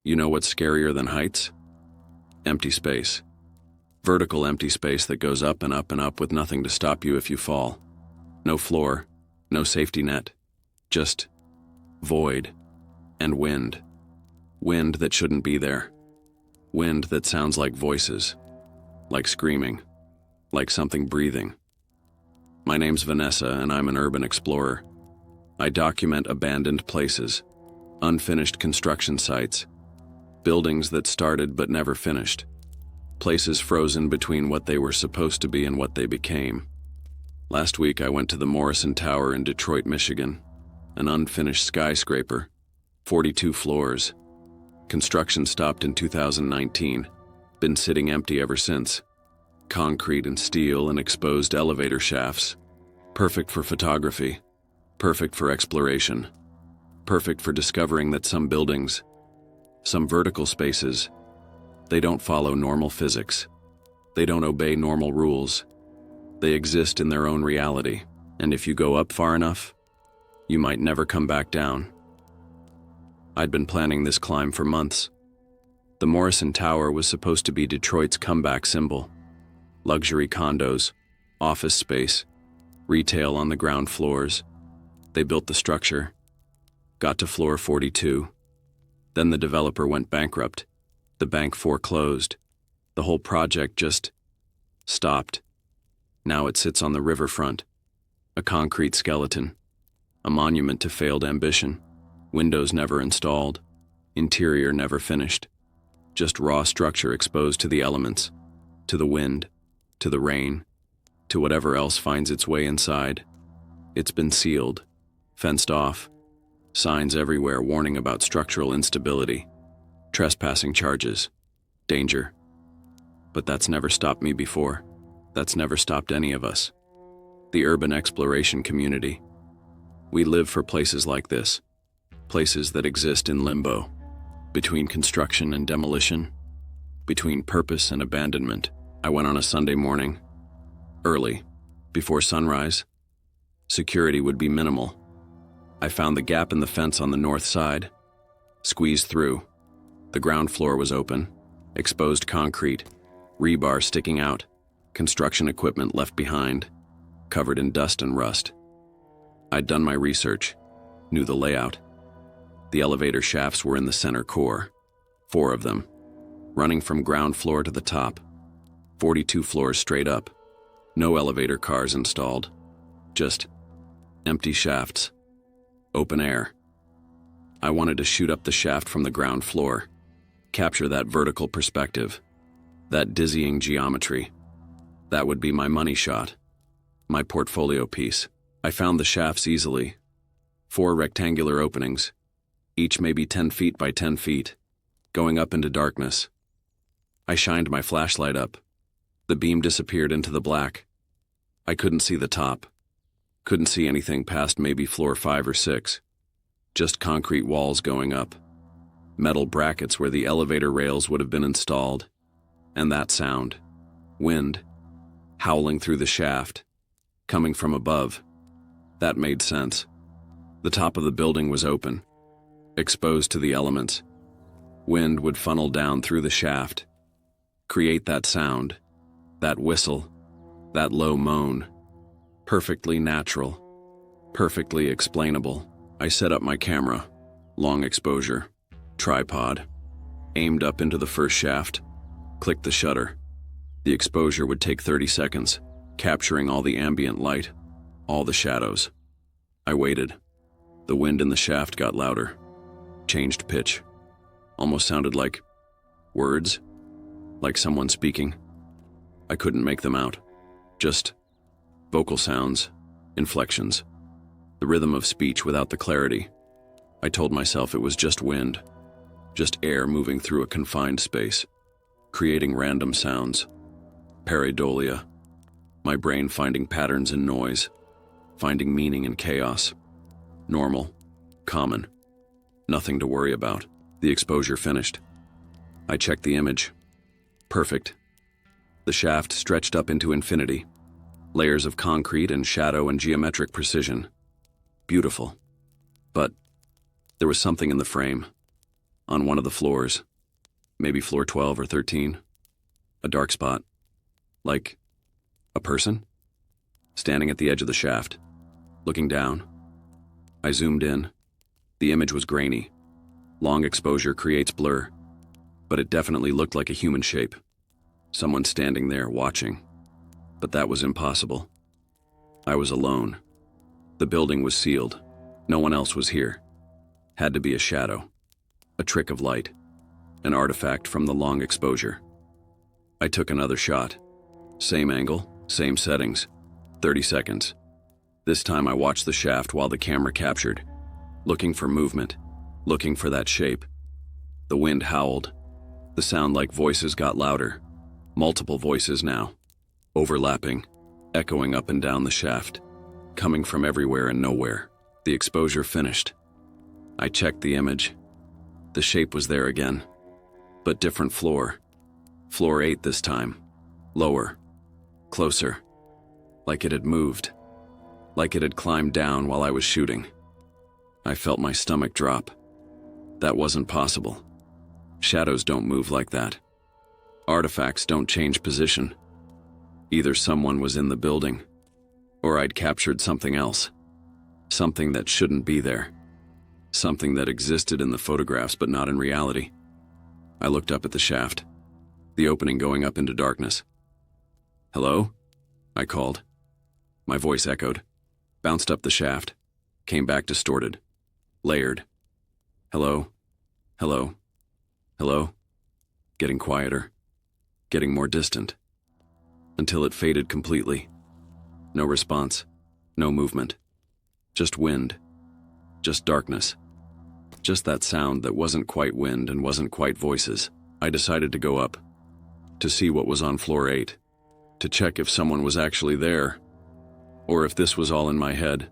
You know what's scarier than heights? Empty space. Vertical empty space that goes up and up and up with nothing to stop you if you fall. No floor, no safety net. Just void and wind. Wind that shouldn't be there. Wind that sounds like voices, like screaming, like something breathing. My name's Vanessa, and I'm an urban explorer. I document abandoned places, unfinished construction sites, buildings that started but never finished, places frozen between what they were supposed to be and what they became. Last week I went to the Morrison Tower in Detroit, Michigan, an unfinished skyscraper, 42 floors. Construction stopped in 2019, been sitting empty ever since. Concrete and steel and exposed elevator shafts. Perfect for photography, perfect for exploration, perfect for discovering that some buildings, some vertical spaces, they don't follow normal physics. They don't obey normal rules. They exist in their own reality, and if you go up far enough, you might never come back down. I'd been planning this climb for months. The Morrison Tower was supposed to be Detroit's comeback symbol. Luxury condos, office space, retail on the ground floors. They built the structure, got to floor 42. Then the developer went bankrupt. The bank foreclosed. The whole project just stopped. Now it sits on the riverfront, a concrete skeleton, a monument to failed ambition. Windows never installed, interior never finished. Just raw structure exposed to the elements, to the wind, to the rain, to whatever else finds its way inside. It's been sealed, fenced off, signs everywhere warning about structural instability, trespassing charges, danger. But that's never stopped me before. That's never stopped any of us. The urban exploration community. We live for places like this, places that exist in limbo, between construction and demolition, between purpose and abandonment. I went on a Sunday morning, early, before sunrise. Security would be minimal. I found the gap in the fence on the north side, squeezed through. The ground floor was open, exposed concrete, rebar sticking out, construction equipment left behind, covered in dust and rust. I'd done my research, knew the layout. The elevator shafts were in the center core, 4 of them, running from ground floor to the top, 42 floors straight up. No elevator cars installed, just empty shafts, open air. I wanted to shoot up the shaft from the ground floor, capture that vertical perspective, that dizzying geometry. That would be my money shot, my portfolio piece. I found the shafts easily. 4 rectangular openings, each maybe 10 feet by 10 feet, going up into darkness. I shined my flashlight up. The beam disappeared into the black. I couldn't see the top. Couldn't see anything past maybe floor 5 or 6. Just concrete walls going up. Metal brackets where the elevator rails would have been installed. And that sound. Wind. Howling through the shaft. Coming from above. That made sense. The top of the building was open, exposed to the elements. Wind would funnel down through the shaft, create that sound, that whistle, that low moan. Perfectly natural, perfectly explainable. I set up my camera, long exposure, tripod, aimed up into the first shaft, clicked the shutter. The exposure would take 30 seconds, capturing all the ambient light, all the shadows. I waited. The wind in the shaft got louder, changed pitch. Almost sounded like words, like someone speaking. I couldn't make them out. Just vocal sounds, inflections, the rhythm of speech without the clarity. I told myself it was just wind, just air moving through a confined space, creating random sounds. Pareidolia. My brain finding patterns in noise, finding meaning in chaos. Normal, common, nothing to worry about. The exposure finished. I checked the image. Perfect. The shaft stretched up into infinity. Layers of concrete and shadow and geometric precision. Beautiful. But there was something in the frame. On one of the floors, maybe floor 12 or 13, a dark spot, like a person, standing at the edge of the shaft, looking down. I zoomed in. The image was grainy. Long exposure creates blur, but it definitely looked like a human shape. Someone standing there watching. But that was impossible. I was alone. The building was sealed. No one else was here. Had to be a shadow, a trick of light, an artifact from the long exposure. I took another shot. Same angle, same settings. 30 seconds. This time I watched the shaft while the camera captured, looking for movement, looking for that shape. The wind howled. The sound like voices got louder. Multiple voices now, overlapping, echoing up and down the shaft, coming from everywhere and nowhere. The exposure finished. I checked the image. The shape was there again, but different floor. Floor 8 this time. Lower. Closer. Like it had moved. Like it had climbed down while I was shooting. I felt my stomach drop. That wasn't possible. Shadows don't move like that. Artifacts don't change position. Either someone was in the building, or I'd captured something else. Something that shouldn't be there. Something that existed in the photographs but not in reality. I looked up at the shaft, the opening going up into darkness. "Hello?" I called. My voice echoed, bounced up the shaft, came back distorted, layered. "Hello? Hello? Hello?" Getting quieter, getting more distant, until it faded completely. No response, no movement. Just wind, just darkness. Just that sound that wasn't quite wind and wasn't quite voices. I decided to go up, to see what was on floor 8, to check if someone was actually there, or if this was all in my head,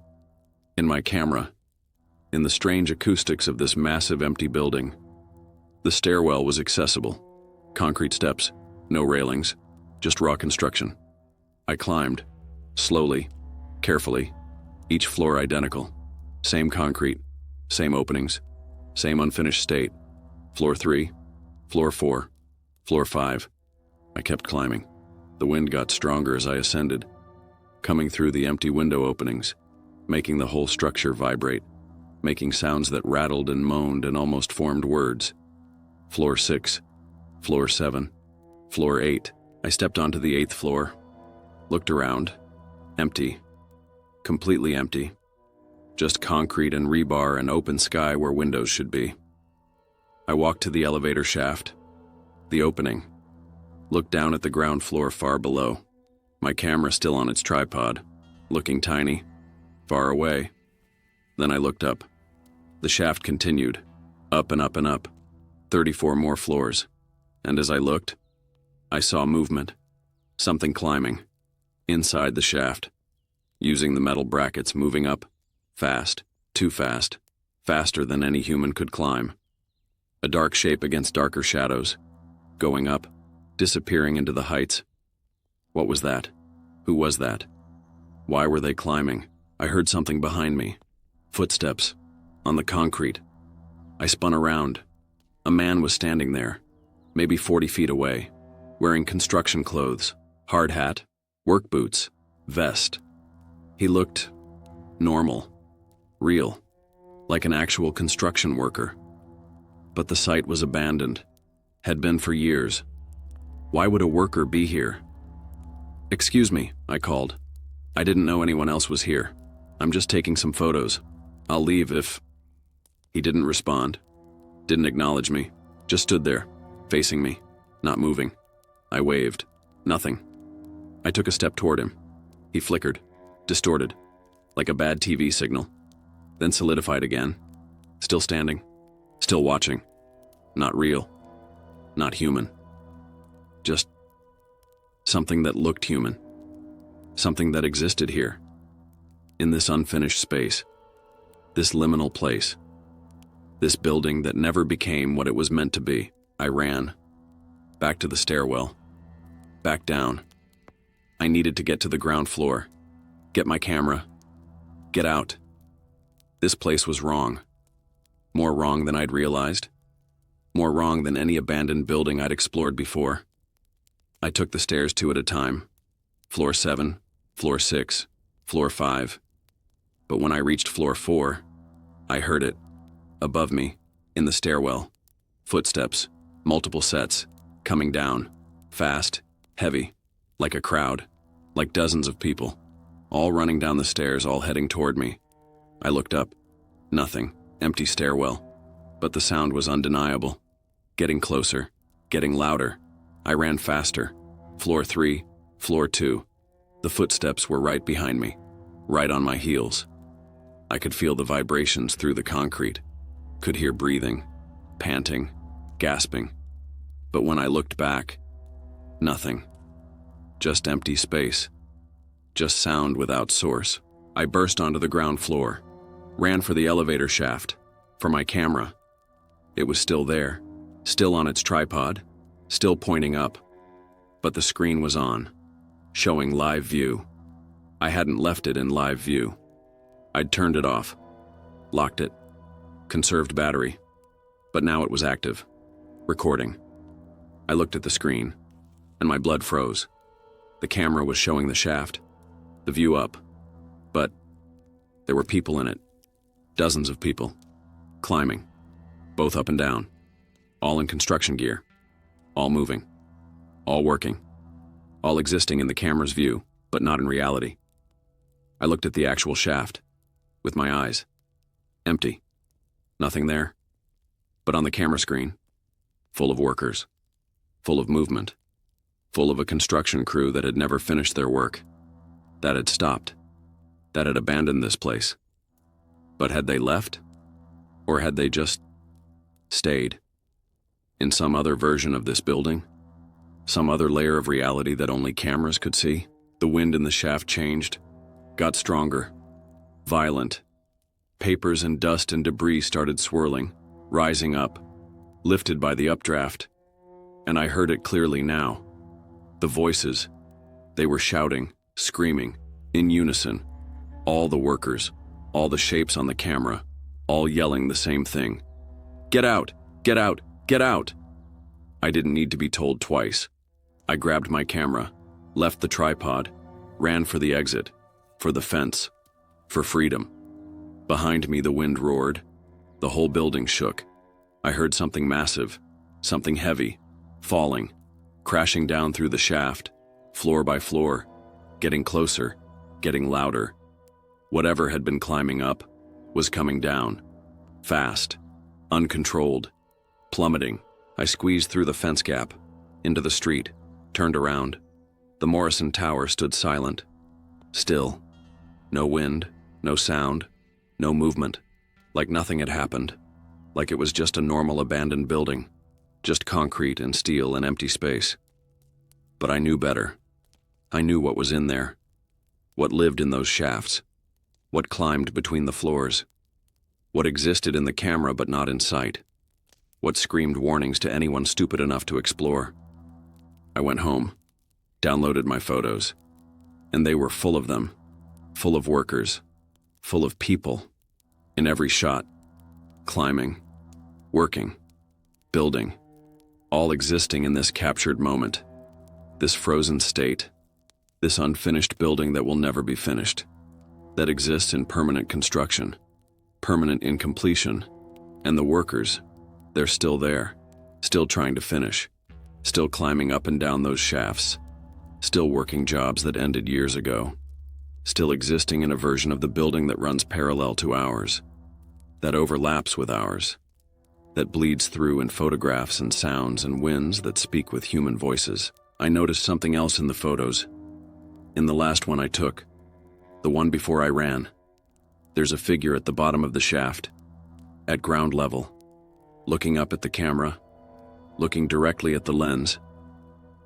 in my camera, in the strange acoustics of this massive empty building. The stairwell was accessible. Concrete steps, no railings, just raw construction. I climbed, slowly, carefully, each floor identical. Same concrete, same openings, same unfinished state. Floor 3, floor 4, floor 5. I kept climbing. The wind got stronger as I ascended, coming through the empty window openings, making the whole structure vibrate, making sounds that rattled and moaned and almost formed words. Floor 6, floor 7, floor 8. I stepped onto the 8th floor, looked around. Empty. Completely empty. Just concrete and rebar and open sky where windows should be. I walked to the elevator shaft, the opening, looked down at the ground floor far below, my camera still on its tripod, looking tiny, far away. Then I looked up. The shaft continued, up and up and up, 34 more floors, and as I looked, I saw movement, something climbing, inside the shaft, using the metal brackets, moving up, fast, too fast, faster than any human could climb. A dark shape against darker shadows, going up, disappearing into the heights. What was that? Who was that? Why were they climbing? I heard something behind me. Footsteps, on the concrete. I spun around. A man was standing there, maybe 40 feet away, wearing construction clothes, hard hat, work boots, vest. He looked normal, real, like an actual construction worker. But the site was abandoned, had been for years. Why would a worker be here? "Excuse me," I called. "I didn't know anyone else was here. I'm just taking some photos. I'll leave if..." He didn't respond, didn't acknowledge me, just stood there, facing me, not moving. I waved. Nothing. I took a step toward him. He flickered, distorted, like a bad TV signal, then solidified again, still standing, still watching. Not real, not human. Just something that looked human, something that existed here, in this unfinished space, this liminal place, this building that never became what it was meant to be. I ran, back to the stairwell, back down. I needed to get to the ground floor, get my camera, get out. This place was wrong, more wrong than I'd realized. More wrong than any abandoned building I'd explored before. I took the stairs 2 at a time. Floor 7, floor 6, floor 5. But when I reached floor 4, I heard it. Above me, in the stairwell. Footsteps, multiple sets, coming down. Fast, heavy, like a crowd, like dozens of people. All running down the stairs, all heading toward me. I looked up. Nothing. Empty stairwell. But the sound was undeniable. Getting closer. Getting louder. I ran faster. Floor 3, floor 2. The footsteps were right behind me. Right on my heels. I could feel the vibrations through the concrete. Could hear breathing, panting, gasping. But when I looked back, nothing. Just empty space. Just sound without source. I burst onto the ground floor. Ran for the elevator shaft. For my camera. It was still there. Still on its tripod. Still pointing up. But the screen was on. Showing live view. I hadn't left it in live view. I'd turned it off. Locked it. Conserved battery. But now it was active. Recording. I looked at the screen. And my blood froze. The camera was showing the shaft. The view up. But there were people in it. Dozens of people. Climbing. Both up and down. All in construction gear. All moving. All working. All existing in the camera's view, but not in reality. I looked at the actual shaft. With my eyes. Empty. Nothing there. But on the camera screen. Full of workers. Full of movement. Full of a construction crew that had never finished their work. That had stopped. That had abandoned this place. But had they left? Or had they just stayed? In some other version of this building? Some other layer of reality that only cameras could see? The wind in the shaft changed. Got stronger. Violent. Papers and dust and debris started swirling, rising up, lifted by the updraft. And I heard it clearly now. The voices. They were shouting, screaming, in unison. All the workers, all the shapes on the camera, all yelling the same thing. Get out! Get out! Get out! I didn't need to be told twice. I grabbed my camera, left the tripod, ran for the exit, for the fence, for freedom. Behind me the wind roared. The whole building shook. I heard something massive, something heavy, falling, crashing down through the shaft, floor by floor, getting closer, getting louder. Whatever had been climbing up was coming down, fast, uncontrolled, plummeting. I squeezed through the fence gap, into the street, turned around. The Morrison Tower stood silent, still. No wind, no sound, no movement, like nothing had happened, like it was just a normal abandoned building, just concrete and steel and empty space. But I knew better. I knew what was in there, what lived in those shafts, what climbed between the floors, what existed in the camera but not in sight, what screamed warnings to anyone stupid enough to explore. I went home, downloaded my photos, and they were full of them, full of workers, full of people, in every shot, climbing, working, building, all existing in this captured moment, this frozen state, this unfinished building that will never be finished, that exists in permanent construction, permanent incompletion, and the workers, they're still there, still trying to finish, still climbing up and down those shafts, still working jobs that ended years ago, still existing in a version of the building that runs parallel to ours, that overlaps with ours, that bleeds through in photographs and sounds and winds that speak with human voices. I noticed something else in the photos. In the last one I took, the one before I ran, there's a figure at the bottom of the shaft, at ground level, looking up at the camera, looking directly at the lens,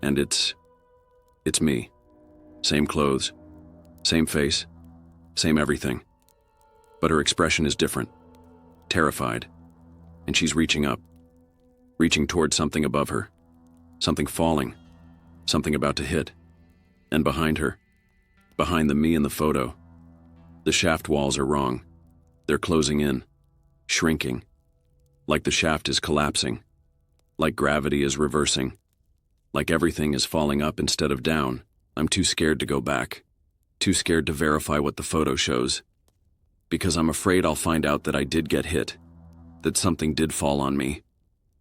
and it's me. Same clothes, same face, same everything. But her expression is different, terrified, and she's reaching up, reaching towards something above her, something falling, something about to hit. And behind her, behind the me in the photo, the shaft walls are wrong. They're closing in, shrinking, like the shaft is collapsing, Like gravity is reversing. Like everything is falling up instead of down. I'm too scared to go back. Too scared to verify what the photo shows. Because I'm afraid I'll find out that I did get hit. That something did fall on me.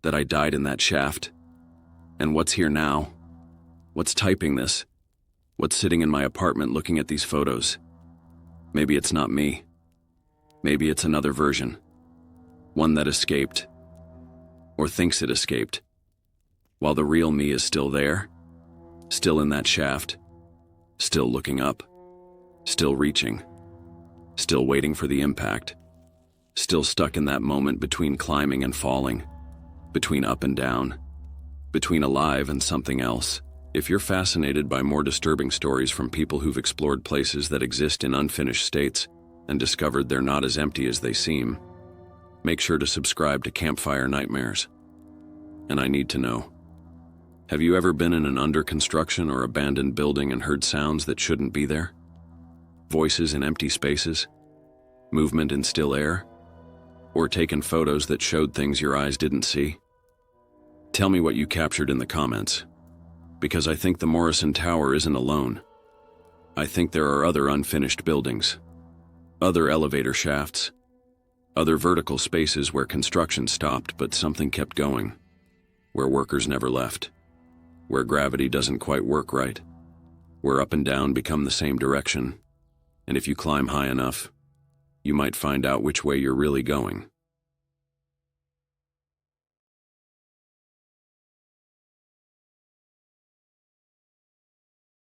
That I died in that shaft. And what's here now? What's typing this? What's sitting in my apartment looking at these photos? Maybe it's not me. Maybe it's another version. One that escaped. Or thinks it escaped. While the real me is still there. Still in that shaft. Still looking up. Still reaching. Still waiting for the impact. Still stuck in that moment between climbing and falling. Between up and down. Between alive and something else. If you're fascinated by more disturbing stories from people who've explored places that exist in unfinished states and discovered they're not as empty as they seem, make sure to subscribe to Campfire Nightmares. And I need to know. Have you ever been in an under-construction or abandoned building and heard sounds that shouldn't be there? Voices in empty spaces? Movement in still air? Or taken photos that showed things your eyes didn't see? Tell me what you captured in the comments. Because I think the Morrison Tower isn't alone. I think there are other unfinished buildings. Other elevator shafts. Other vertical spaces where construction stopped but something kept going. Where workers never left. Where gravity doesn't quite work right. Where up and down become the same direction. And if you climb high enough, you might find out which way you're really going.